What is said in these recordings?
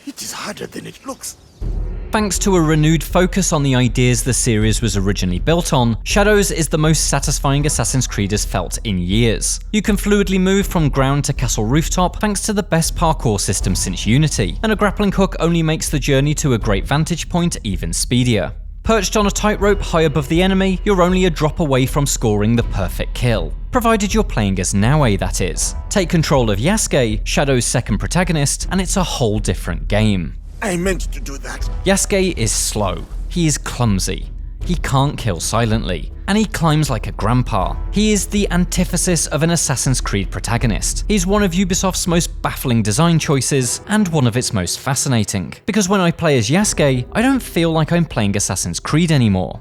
It is harder than it looks. Thanks to a renewed focus on the ideas the series was originally built on, Shadows is the most satisfying Assassin's Creed has felt in years. You can fluidly move from ground to castle rooftop thanks to the best parkour system since Unity, and a grappling hook only makes the journey to a great vantage point even speedier. Perched on a tightrope high above the enemy, you're only a drop away from scoring the perfect kill. Provided you're playing as Naoe, that is. Take control of Yasuke, Shadow's second protagonist, and it's a whole different game. I meant to do that. Yasuke is slow, he is clumsy, he can't kill silently, and he climbs like a grandpa. He is the antithesis of an Assassin's Creed protagonist. He's one of Ubisoft's most baffling design choices, and one of its most fascinating. Because when I play as Yasuke, I don't feel like I'm playing Assassin's Creed anymore.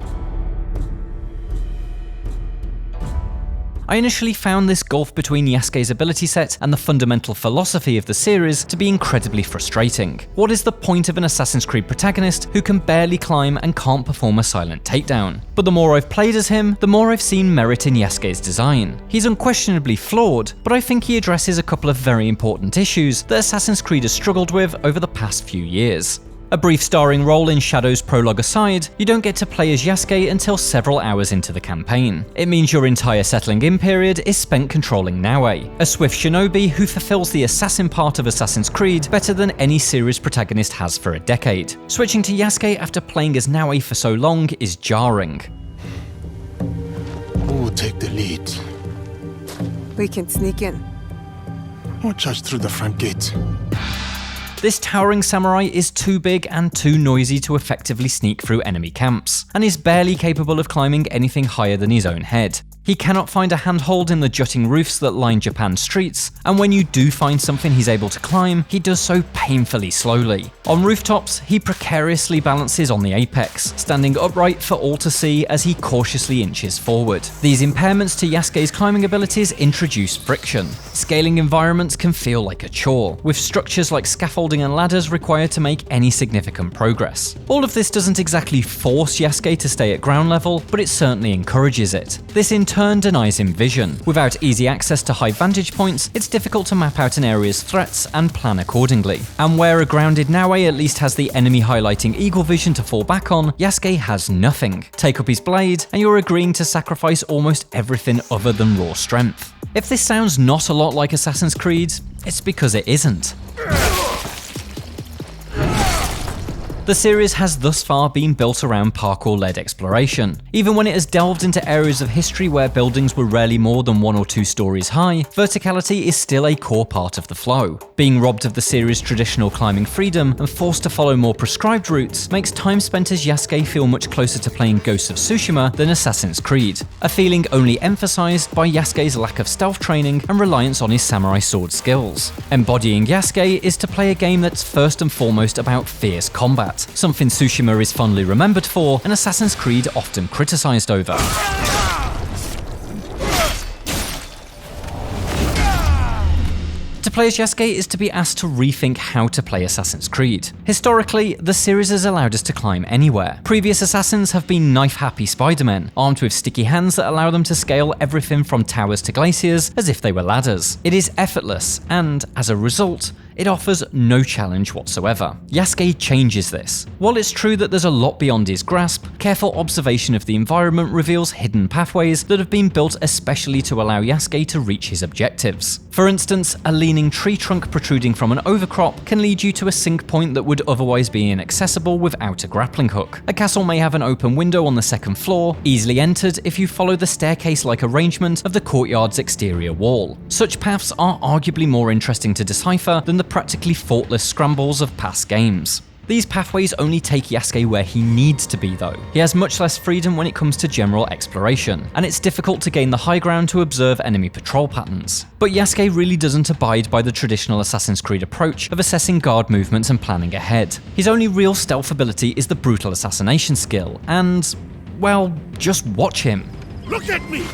I initially found this gulf between Yasuke's ability set and the fundamental philosophy of the series to be incredibly frustrating. What is the point of an Assassin's Creed protagonist who can barely climb and can't perform a silent takedown? But the more I've played as him, the more I've seen merit in Yasuke's design. He's unquestionably flawed, but I think he addresses a couple of very important issues that Assassin's Creed has struggled with over the past few years. A brief starring role in Shadow's prologue aside, you don't get to play as Yasuke until several hours into the campaign. It means your entire settling in period is spent controlling Naoe, a swift shinobi who fulfills the assassin part of Assassin's Creed better than any series protagonist has for a decade. Switching to Yasuke after playing as Naoe for so long is jarring. Who will take the lead? We can sneak in. Or charge through the front gate? This towering samurai is too big and too noisy to effectively sneak through enemy camps, and is barely capable of climbing anything higher than his own head. He cannot find a handhold in the jutting roofs that line Japan's streets, and when you do find something he's able to climb, he does so painfully slowly. On rooftops, he precariously balances on the apex, standing upright for all to see as he cautiously inches forward. These impairments to Yasuke's climbing abilities introduce friction. Scaling environments can feel like a chore, with structures like scaffolding and ladders required to make any significant progress. All of this doesn't exactly force Yasuke to stay at ground level, but it certainly encourages it. This in turn denies him vision. Without easy access to high vantage points, it's difficult to map out an area's threats and plan accordingly. And where a grounded Naoe at least has the enemy highlighting eagle vision to fall back on, Yasuke has nothing. Take up his blade, and you're agreeing to sacrifice almost everything other than raw strength. If this sounds not a lot like Assassin's Creed, it's because it isn't. The series has thus far been built around parkour-led exploration. Even when it has delved into areas of history where buildings were rarely more than 1 or 2 stories high, verticality is still a core part of the flow. Being robbed of the series' traditional climbing freedom and forced to follow more prescribed routes makes time spent as Yasuke feel much closer to playing Ghosts of Tsushima than Assassin's Creed, a feeling only emphasized by Yasuke's lack of stealth training and reliance on his samurai sword skills. Embodying Yasuke is to play a game that's first and foremost about fierce combat, something Tsushima is fondly remembered for and Assassin's Creed often criticized over. To play as Yasuke is to be asked to rethink how to play Assassin's Creed. Historically, the series has allowed us to climb anywhere. Previous Assassins have been knife-happy Spider-Men, armed with sticky hands that allow them to scale everything from towers to glaciers as if they were ladders. It is effortless, and as a result, it offers no challenge whatsoever. Yasuke changes this. While it's true that there's a lot beyond his grasp, careful observation of the environment reveals hidden pathways that have been built especially to allow Yasuke to reach his objectives. For instance, a leaning tree trunk protruding from an overcrop can lead you to a sink point that would otherwise be inaccessible without a grappling hook. A castle may have an open window on the second floor, easily entered if you follow the staircase-like arrangement of the courtyard's exterior wall. Such paths are arguably more interesting to decipher than the practically faultless scrambles of past games. These pathways only take Yasuke where he needs to be though. He has much less freedom when it comes to general exploration, and it's difficult to gain the high ground to observe enemy patrol patterns. But Yasuke really doesn't abide by the traditional Assassin's Creed approach of assessing guard movements and planning ahead. His only real stealth ability is the brutal assassination skill, and, well, just watch him. Look at me!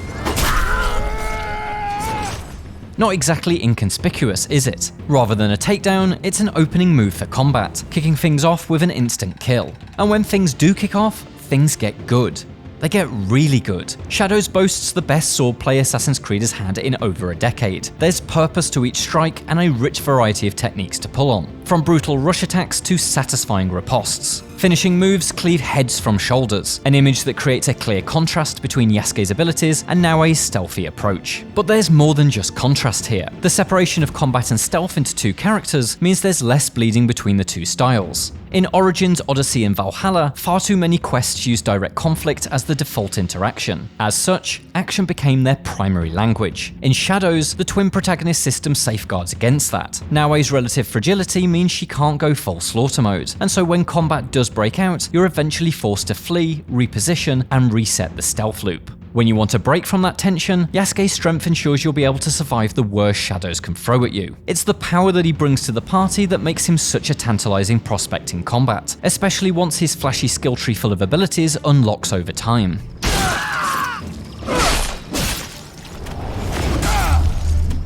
Not exactly inconspicuous, is it? Rather than a takedown, it's an opening move for combat, kicking things off with an instant kill. And when things do kick off, things get good. they get really good. Shadows boasts the best swordplay Assassin's Creed has had in over a decade. There's purpose to each strike and a rich variety of techniques to pull on, from brutal rush attacks to satisfying ripostes. Finishing moves cleave heads from shoulders, an image that creates a clear contrast between Yasuke's abilities and Naoe's stealthy approach. But there's more than just contrast here. The separation of combat and stealth into two characters means there's less bleeding between the two styles. In Origins, Odyssey and Valhalla, far too many quests use direct conflict as the default interaction. As such, action became their primary language. In Shadows, the twin protagonist system safeguards against that. Naoe's relative fragility means she can't go full slaughter mode, and so when combat does break out, you're eventually forced to flee, reposition, and reset the stealth loop. When you want to break from that tension, Yasuke's strength ensures you'll be able to survive the worst Shadows can throw at you. It's the power that he brings to the party that makes him such a tantalizing prospect in combat, especially once his flashy skill tree full of abilities unlocks over time.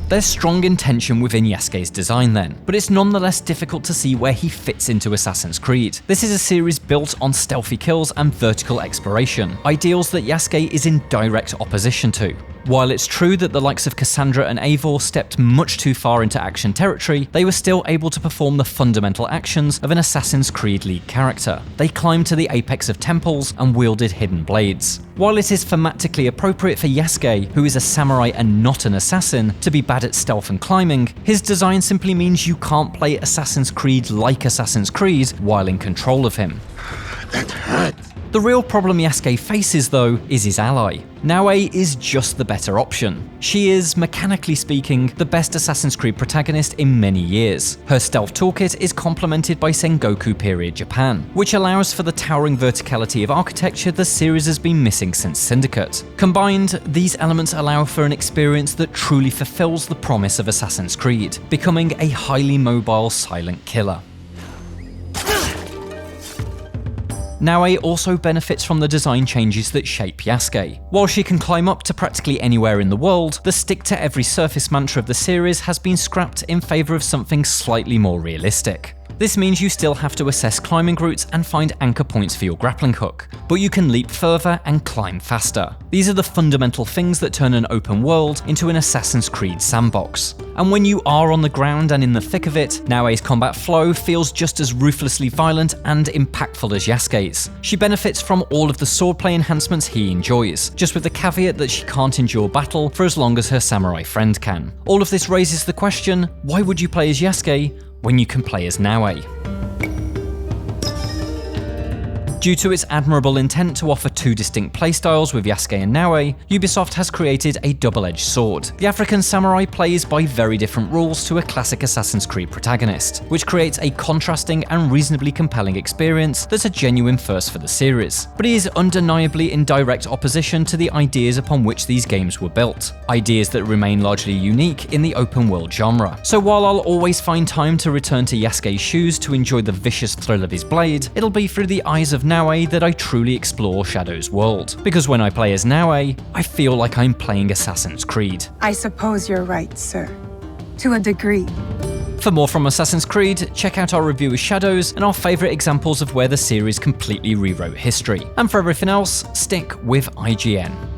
There's strong intention within Yasuke's design then, but it's nonetheless difficult to see where he fits into Assassin's Creed. This is a series built on stealthy kills and vertical exploration, ideals that Yasuke is in direct opposition to. While it's true that the likes of Cassandra and Eivor stepped much too far into action territory, they were still able to perform the fundamental actions of an Assassin's Creed lead character. They climbed to the apex of temples and wielded hidden blades. While it is thematically appropriate for Yasuke, who is a samurai and not an assassin, to be bad at stealth and climbing, his design simply means you can't play Assassin's Creed like Assassin's Creed while in control of him. That hurt. The real problem Yasuke faces, though, is his ally. Naoe is just the better option. She is, mechanically speaking, the best Assassin's Creed protagonist in many years. Her stealth toolkit is complemented by Sengoku period Japan, which allows for the towering verticality of architecture the series has been missing since Syndicate. Combined, these elements allow for an experience that truly fulfills the promise of Assassin's Creed, becoming a highly mobile silent killer. Naoe also benefits from the design changes that shape Yasuke. While she can climb up to practically anywhere in the world, the stick to every surface mantra of the series has been scrapped in favour of something slightly more realistic. This means you still have to assess climbing routes and find anchor points for your grappling hook, but you can leap further and climb faster. These are the fundamental things that turn an open world into an Assassin's Creed sandbox. And when you are on the ground and in the thick of it, Naoe's combat flow feels just as ruthlessly violent and impactful as Yasuke's. She benefits from all of the swordplay enhancements he enjoys, just with the caveat that she can't endure battle for as long as her samurai friend can. All of this raises the question, why would you play as Yasuke when you can play as Naoe? Due to its admirable intent to offer two distinct playstyles with Yasuke and Naoe, Ubisoft has created a double-edged sword. The African samurai plays by very different rules to a classic Assassin's Creed protagonist, which creates a contrasting and reasonably compelling experience that's a genuine first for the series. But he is undeniably in direct opposition to the ideas upon which these games were built, ideas that remain largely unique in the open world genre. So while I'll always find time to return to Yasuke's shoes to enjoy the vicious thrill of his blade, it'll be through the eyes of Naoe that I truly explore Shadow's world. Because when I play as Naoe, I feel like I'm playing Assassin's Creed. I suppose you're right, sir. To a degree. For more from Assassin's Creed, check out our review of Shadows and our favourite examples of where the series completely rewrote history. And for everything else, stick with IGN.